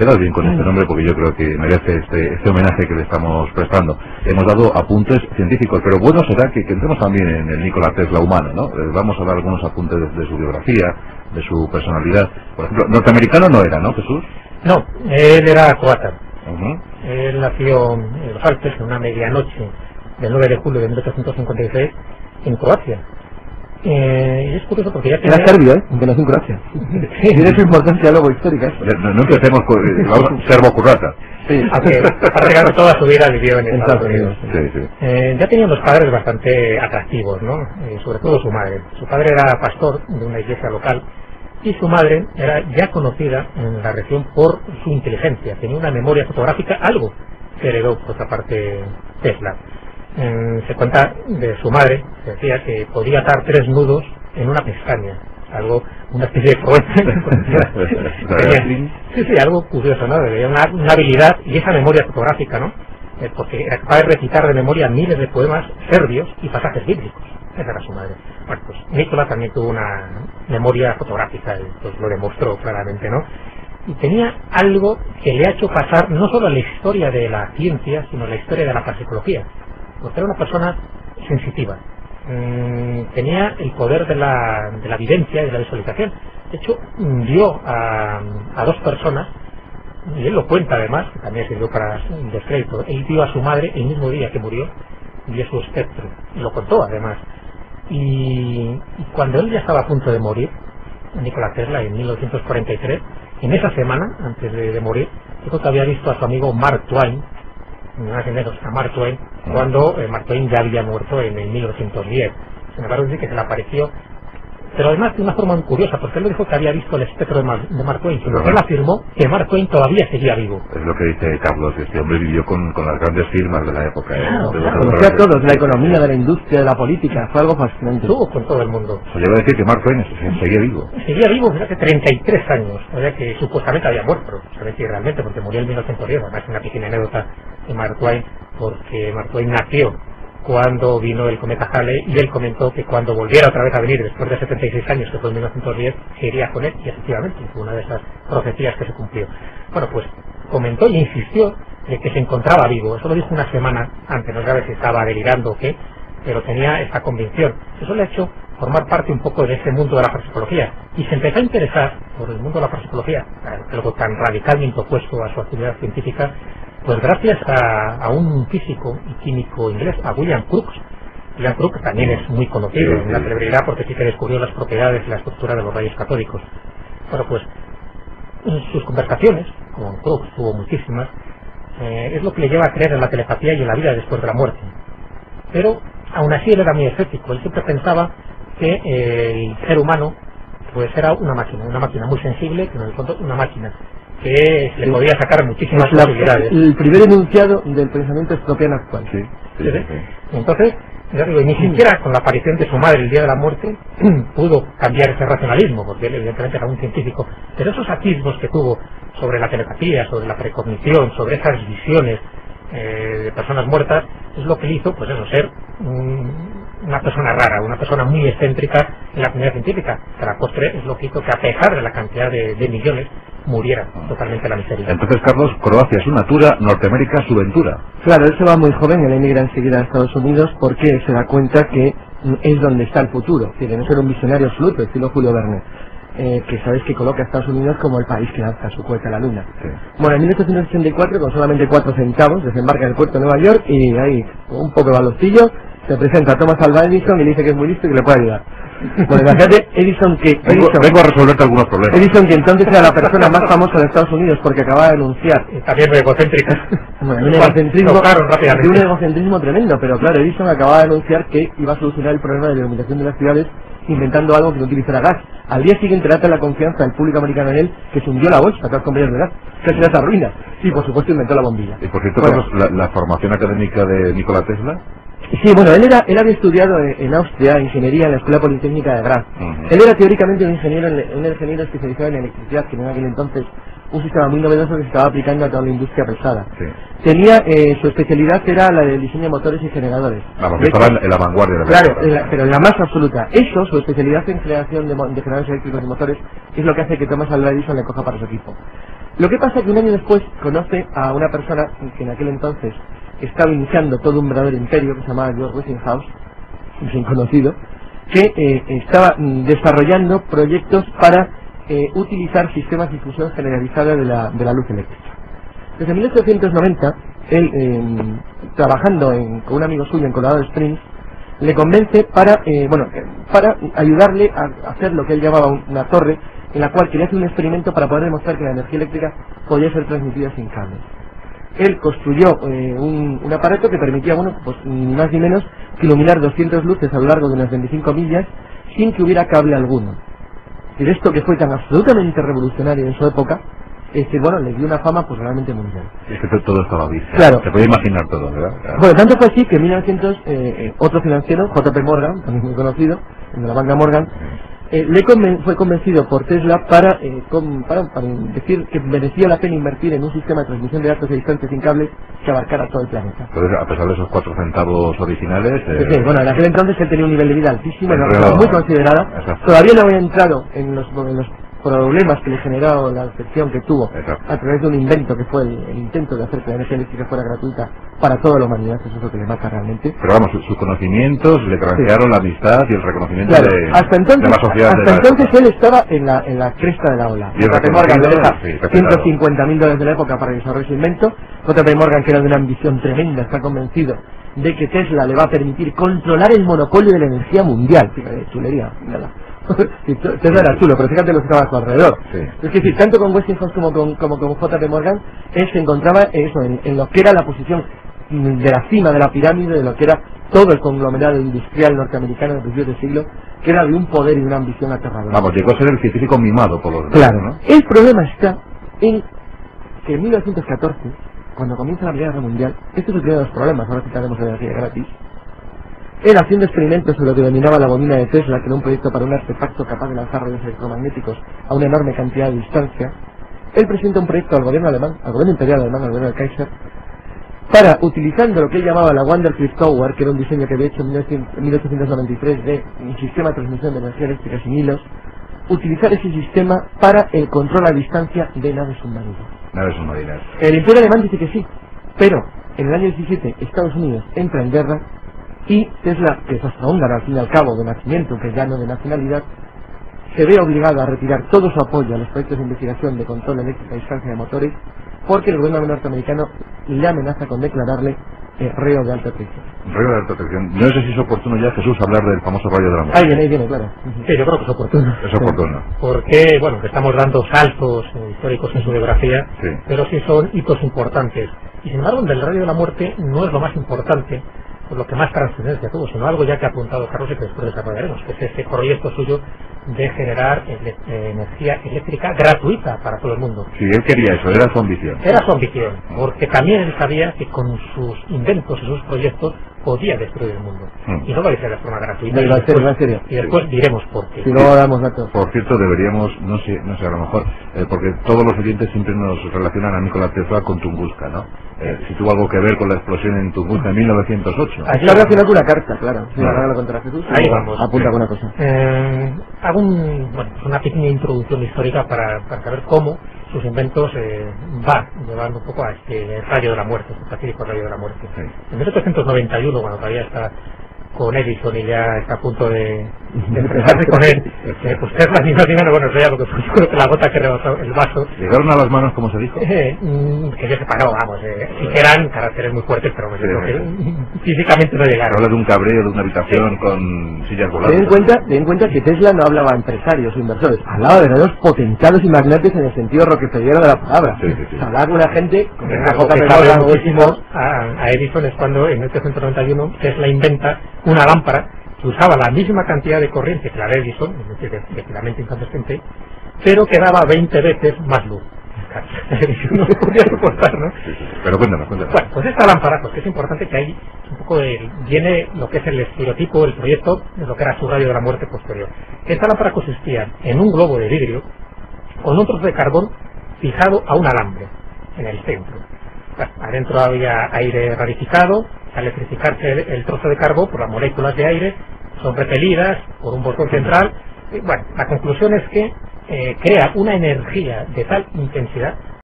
quedas bien con este nombre porque yo creo que merece este homenaje que le estamos prestando. Hemos dado apuntes científicos, pero bueno será que entremos también en el Nikola Tesla humano, ¿no? Vamos a dar algunos apuntes de su biografía, de su personalidad. Por ejemplo, norteamericano no era, ¿no, Jesús? No, él era croata. Él nació en los Alpes en una medianoche del 9 de julio de 1856 en Croacia. Es curioso porque ya tenía... Era serbio, aunque nació en Croacia. Tiene su importancia luego histórica. No empecemos con... Vamos, serbo-croata. Sí. Aunque prácticamente toda su vida vivió en Estados Unidos. Sí. Ya tenía unos padres bastante atractivos, ¿no? Sobre todo su madre. Su padre era pastor de una iglesia local y su madre era ya conocida en la región por su inteligencia. Tenía una memoria fotográfica, algo que heredó por otra parte Tesla. Se cuenta de su madre, se decía que podía atar 3 nudos en una pestaña, una especie de proeza. Sí, algo curioso, ¿no? Tenía una habilidad y esa memoria fotográfica, ¿no? Porque era capaz de recitar de memoria miles de poemas serbios y pasajes bíblicos. Esa era su madre. Bueno, pues Nikola también tuvo una memoria fotográfica, y pues lo demostró claramente, ¿no? Y tenía algo que le ha hecho pasar no solo a la historia de la ciencia, sino a la historia de la parapsicología. Porque era una persona sensitiva. Tenía el poder de la vivencia y de la visualización. De hecho, vio a 2 personas, y él lo cuenta además, que también sirvió para descrédito. Él vio a su madre el mismo día que murió, vio su espectro, y lo contó además. Y cuando él ya estaba a punto de morir, Nikola Tesla, en 1943, en esa semana, antes de morir, dijo que había visto a su amigo Mark Twain, más o menos a Mark Twain, cuando Mark Twain ya había muerto en el 1910. Sin embargo, dice que se le apareció, pero además de una forma muy curiosa, porque él lo dijo que había visto el espectro de Mark Twain, sino que él afirmó que Mark Twain todavía seguía vivo. Es lo que dice Carlos, este hombre vivió con las grandes firmas de la época. Conocía a todos, de la economía, de la industria, de la política, fue algo fascinante. Estuvo con todo el mundo. Se lleva a decir que Mark Twain seguía vivo. Seguía vivo desde hace 33 años, o sea que supuestamente había muerto, pero se ve que realmente, porque murió en 1910, además una pequeña anécdota de Mark Twain, porque Mark Twain nació cuando vino el cometa Halley y él comentó que cuando volviera otra vez a venir después de 76 años, que fue en 1910, se iría con él, y efectivamente fue una de esas profecías que se cumplió. Bueno, pues comentó y insistió de que se encontraba vivo. Eso lo dijo una semana antes, no sabe si estaba delirando o qué, pero tenía esa convicción. Eso le ha hecho formar parte un poco de ese mundo de la parapsicología y se empezó a interesar por el mundo de la parapsicología, algo tan radicalmente opuesto a su actividad científica, pues gracias a un físico y químico inglés, a William Crookes. William Crookes también es muy conocido, una celebridad, porque sí que descubrió las propiedades y la estructura de los rayos catódicos. Bueno, pues en sus conversaciones, con Crookes tuvo muchísimas, es lo que le lleva a creer en la telepatía y en la vida después de la muerte. Pero aún así él era muy escéptico. Él siempre pensaba que el ser humano pues era una máquina muy sensible, pero en el fondo una máquina que se le podía sacar muchísimas posibilidades. El primer enunciado del pensamiento estropiano actual. Sí. Entonces, ya digo, ni siquiera con la aparición de su madre el día de la muerte pudo cambiar ese racionalismo, porque él evidentemente era un científico, pero esos atisbos que tuvo sobre la telepatía, sobre la precognición, sobre esas visiones de personas muertas, es lo que le hizo, pues eso, ser una persona rara, una persona muy excéntrica en la comunidad científica, que a la postre es lo que hizo que, a pesar de la cantidad de millones, muriera totalmente la miseria. Entonces, Carlos, Croacia es su natura, Norteamérica su ventura. Claro, él se va muy joven, él emigra enseguida a Estados Unidos porque se da cuenta que es donde está el futuro, es decir, no ser un visionario absoluto, estilo Julio Verne. Que sabéis que coloca a Estados Unidos como el país que lanza su cohete a la luna. Sí. Bueno, en 1884, con solamente 4 centavos, desembarca en el puerto de Nueva York y ahí, un poco de balostillo, se presenta a Thomas Alva Edison y le dice que es muy listo y que le puede ayudar. Bueno, imagínate, Edison que... Vengo a resolverte algunos problemas. Edison, que entonces era la persona más famosa de Estados Unidos porque acababa de anunciar... También muy egocéntrica. Bueno, un egocentrismo tremendo, pero claro, Edison acababa de anunciar que iba a solucionar el problema de la iluminación de las ciudades inventando algo que no utilizara gas. Al día siguiente trata la confianza del público americano en él, que se hundió la bolsa, todas las compañías de gas, casi las arruina. Y por supuesto inventó la bombilla. Y por cierto, bueno, la formación académica de Nikola Tesla. Sí, bueno, él había estudiado en Austria ingeniería en la Escuela Politécnica de Graz. Él era teóricamente un ingeniero especializado en electricidad, que en aquel entonces un sistema muy novedoso que se estaba aplicando a toda la industria pesada. Sí. Tenía, su especialidad era la del diseño de motores y generadores. Vamos, que estaba en la vanguardia de la Claro, pero en la más absoluta. Eso, su especialidad en creación de generadores eléctricos y motores, es lo que hace que Thomas Alva Edison le coja para su equipo. Lo que pasa es que un año después conoce a una persona que en aquel entonces estaba iniciando todo un verdadero imperio, que se llamaba George Westinghouse, bien conocido, que estaba desarrollando proyectos para utilizar sistemas de difusión generalizada de la luz eléctrica. Desde 1890, él, trabajando con un amigo suyo en Colorado Springs, le convence para ayudarle a hacer lo que él llamaba una torre, en la cual quería hacer un experimento para poder demostrar que la energía eléctrica podía ser transmitida sin cables. Él construyó un aparato que permitía, ni más ni menos que iluminar 200 luces a lo largo de unas 25 millas sin que hubiera cable alguno. Y de esto, que fue tan absolutamente revolucionario en su época, le dio una fama realmente mundial. Es que todo estaba visto. Claro. Se puede imaginar todo, ¿verdad? Claro. Bueno, tanto fue así que en 1900 otro financiero, JP Morgan, también muy conocido, de la banca Morgan, fue convencido por Tesla para decir que merecía la pena invertir en un sistema de transmisión de datos a distancia sin cables que abarcara todo el planeta. Entonces, a pesar de esos 4 centavos originales... en aquel entonces él tenía un nivel de vida altísimo, muy considerada. Exacto. Todavía no había entrado en los problemas que le generó la excepción que tuvo a través de un invento que fue el intento de hacer que la energía eléctrica fuera gratuita para toda la humanidad. Eso es lo que le mata realmente. Pero vamos, sus conocimientos le granjearon la amistad y el reconocimiento de la sociedad. Hasta entonces él estaba en la cresta de la ola. JP Morgan le deja $150.000 de la época para desarrollar su invento. JP Morgan, que era de una ambición tremenda, está convencido de que Tesla le va a permitir controlar el monopolio de la energía mundial. Fíjate, chulería, nada. Tesla era chulo, pero fíjate lo que estaba a su alrededor. Sí. Es que sí, tanto con Westinghouse como con JP Morgan, él se encontraba en lo que era la posición de la cima de la pirámide, de lo que era todo el conglomerado industrial norteamericano de principios del siglo, que era de un poder y una ambición aterradora. Vamos, llegó a ser el científico mimado por los demás. Claro, ¿no? El problema está en que en 1914, cuando comienza la Primera Guerra Mundial, este es el primero de los problemas, ahora citaremos la energía gratis. Él, haciendo experimentos sobre lo que denominaba la bobina de Tesla, que era un proyecto para un artefacto capaz de lanzar rayos electromagnéticos a una enorme cantidad de distancia, él presenta un proyecto al gobierno alemán, al gobierno imperial alemán, al gobierno del Kaiser, para, utilizando lo que él llamaba la Wundercliff Tower, que era un diseño que había hecho en 1893 de un sistema de transmisión de energía eléctrica sin hilos, utilizar ese sistema para el control a distancia de naves submarinas. Naves submarinas. El imperio alemán dice que sí, pero en el año 17 Estados Unidos entra en guerra y Tesla, que es austrohúngaro al fin y al cabo de nacimiento, que ya no de nacionalidad, se ve obligado a retirar todo su apoyo a los proyectos de investigación de control eléctrico a distancia de motores, porque el gobierno norteamericano le amenaza con declararle reo de alta traición. Reo de alta traición. No sé si es oportuno ya, Jesús, hablar del famoso rayo de la muerte. Ahí viene, claro. Sí, yo creo que es oportuno. Es oportuno. Porque, que estamos dando saltos históricos en su biografía, sí, pero sí son hitos importantes. Y sin embargo, el rayo de la muerte no es lo más importante, por lo que más trascendencia tuvo, sino algo ya que ha apuntado Carlos y que después desarrollaremos, que es ese proyecto suyo de generar energía eléctrica gratuita para todo el mundo. Sí, él quería eso, era su ambición. Era su ambición, porque también él sabía que con sus inventos y sus proyectos podía destruir el mundo. Y no lo hizo de forma gratuita. Y después diremos por qué. Si luego damos datos. Por cierto, deberíamos, no sé, a lo mejor, porque todos los oyentes siempre nos relacionan a Nikola Tesla con Tunguska, ¿no? Si tuvo algo que ver con la explosión en Tunguska en 1908. Aquí la relacionado con una carta, claro. Sí, la contra Jesús. Ahí vamos. Apunta con una cosa. Hago una pequeña introducción histórica para saber cómo sus inventos va llevando un poco a este rayo de la muerte, este fatídico rayo de la muerte. Sí. En 1891, cuando todavía está con Edison y ya está a punto de enfrentarse con él, pues Tesla ni más ni menos, eso ya lo que fue, yo creo que la gota que rebasó el vaso. ¿Llegaron a las manos, como se dijo? Que yo sepa, no, vamos, sí que eran caracteres muy fuertes, pero yo creo que físicamente no llegaron. Habla de un cabreo, de una habitación con sillas volantes. Ten en cuenta que Tesla no hablaba a empresarios o inversores, hablaba de verdaderos potentados y magnates en el sentido rockefellero de la palabra. Sí. Hablaba con una gente con una JP Morgan a Edison es cuando en 1891 Tesla inventa una lámpara que usaba la misma cantidad de corriente que la de Edison, es decir, de filamento incandescente, pero que daba 20 veces más luz. No se podía soportar, ¿no? Sí. Pero cuéntanos. Bueno, pues esta lámpara, pues que es importante que ahí un poco viene lo que es el estereotipo, el proyecto de lo que era su rayo de la muerte posterior. Esta lámpara consistía en un globo de vidrio con un trozo de carbón fijado a un alambre en el centro. Adentro había aire rarificado. Al electrificarse el trozo de carbón, por las moléculas de aire son repelidas por un botón central. Bueno, la conclusión es que crea una energía de tal intensidad